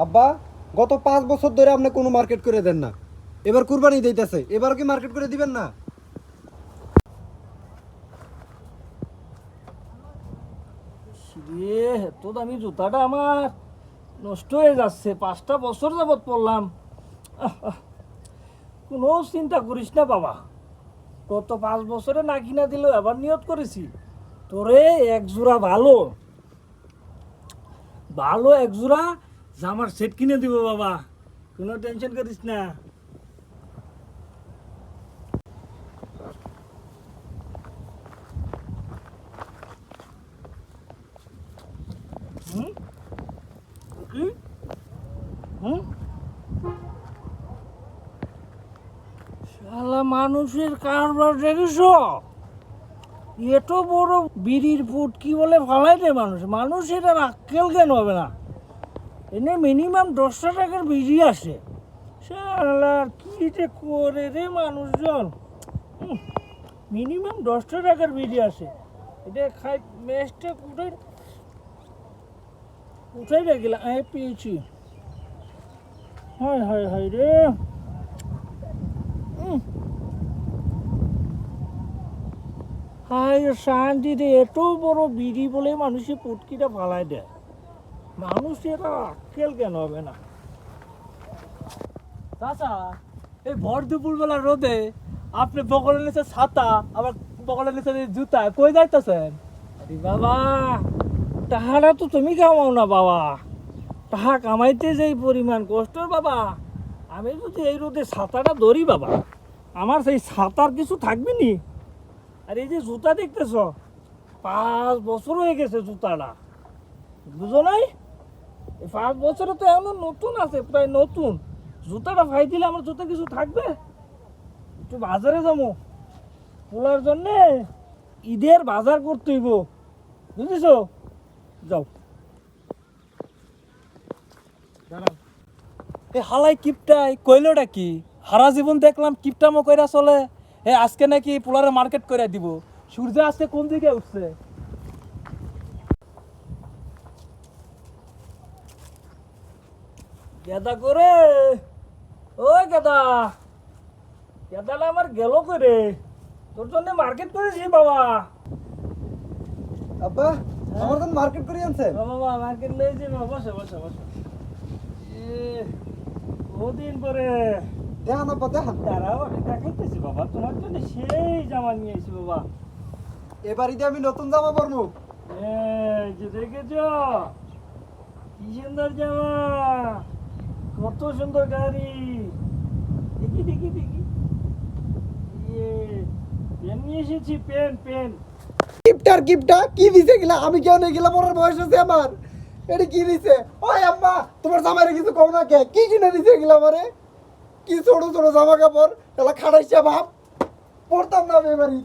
আব্বা, গত 5 বছর ধরে আপনি কোনো মার্কেট করে দেন না। এবার কুরবানি দিতেছে, এবারও কি মার্কেট করে দিবেন না? রে, এত দামি জুতাটা আমার নষ্ট হয়ে যাচ্ছে। 5টা বছর যাবত পরলাম। কোনো চিন্তা করিস না বাবা, গত 5 বছরে না কিনা দিলেও এবার নিয়ত করেছি তোরে এক জোড়া ভালো ভালো এক জোড়া জামার সেট কিনে দিব বাবা, কোনো টেনশন করিস না। হুম কি হুম শালা মানুষের কারবার দেখেছ? এত বড় বিড়ির ফুট কি বলে ফালাই দেয় মানুষ। মানুষ এটার আক্কেল কেন হবে না? এনে মিনিমাম 10টা টাকার বিড়ি আসে। শালার কি যে করে রে মানুষজন। মিনিমাম 10টা টাকার বিড়ি আসে, এটা খাই মেসটা কোথায় কোথায় রেখেছিলাম? পেয়েছি। হয় হয় হয় রে। হায় শান্তি রে, এত বড় বিড়ি বলে মানুষে পুটকিটা ফালাই দেয়। মানুষ এটা আক্কেল কেন হবে না? চাচা, এই ভর দুপুর বেলা রোদে আপনি বগলের নিচে ছাতা, আবার বগলের নিচে জুতা, কই যাইতেছেন? আরে বাবা, টাকাটা তো তুমি কামাও না বাবা। টাকা কামাইতে যেই পরিমাণ কষ্ট বাবা, আমি যদি এই রোদে ছাতাটা ধরি বাবা, আমার সেই ছাতার কিছু থাকবে নি? আর এই যে জুতা দেখতেছ, 5 বছর হয়ে গেছে জুতাটা, বুঝো নাই? এই 5 বছরে তো এমন নতুন আছে, প্রায় নতুন। জুতাটা ফাই দিলে আমার জুতা কিছু থাকবে? একটু বাজারে যাবো পোলার জন্যে, ঈদের বাজার করতে হইব, বুঝেছ? যাও। দাঁড়াও। এই হালাই কিপটাই কইলোটা কি? হারা জীবন দেখলাম কিপটামো কইরা চলে, আজকে নাকি পোলারে মার্কেট করে দিব। সূর্য আজকে কোন দিকে উঠছে? গেদা করে, ওই গেদা, গেদাটা আমার গেল করে, তোর জন্য মার্কেট করেছি বাবা। আব্বা, আমার জন্য মার্কেট করে আনছেন? বাবা মার্কেট লয়েছি বাবা, বসে বসে বসে। বহুদিন পরে দেখান আব্বা, দেখান। দাঁড়াও, আমি দেখাইতেছি বাবা, তোমার জন্য সেই জামা নিয়ে এসেছি বাবা। এবার ঈদে আমি নতুন জামা পরবো। এই যে দেখেছ কি সুন্দর জামা, কত সুন্দর গাড়ি। দেখি দেখি দেখি, পেন নিয়ে এসেছি, পেন পেন। গিফটটা কি দিছে গিলা? আমি কেন এগুলা পরার বয়স আছে আমার? এটা কি দিছে? ওই আম্মা, তোমার জামাইরে কিছু কম না কে? কি কিনে দিছে এগুলা আমারে? কি ছোট ছোট জামা কাপড়, এলা খাড়াইছে বাপ, পরতাম না আমি এবারই।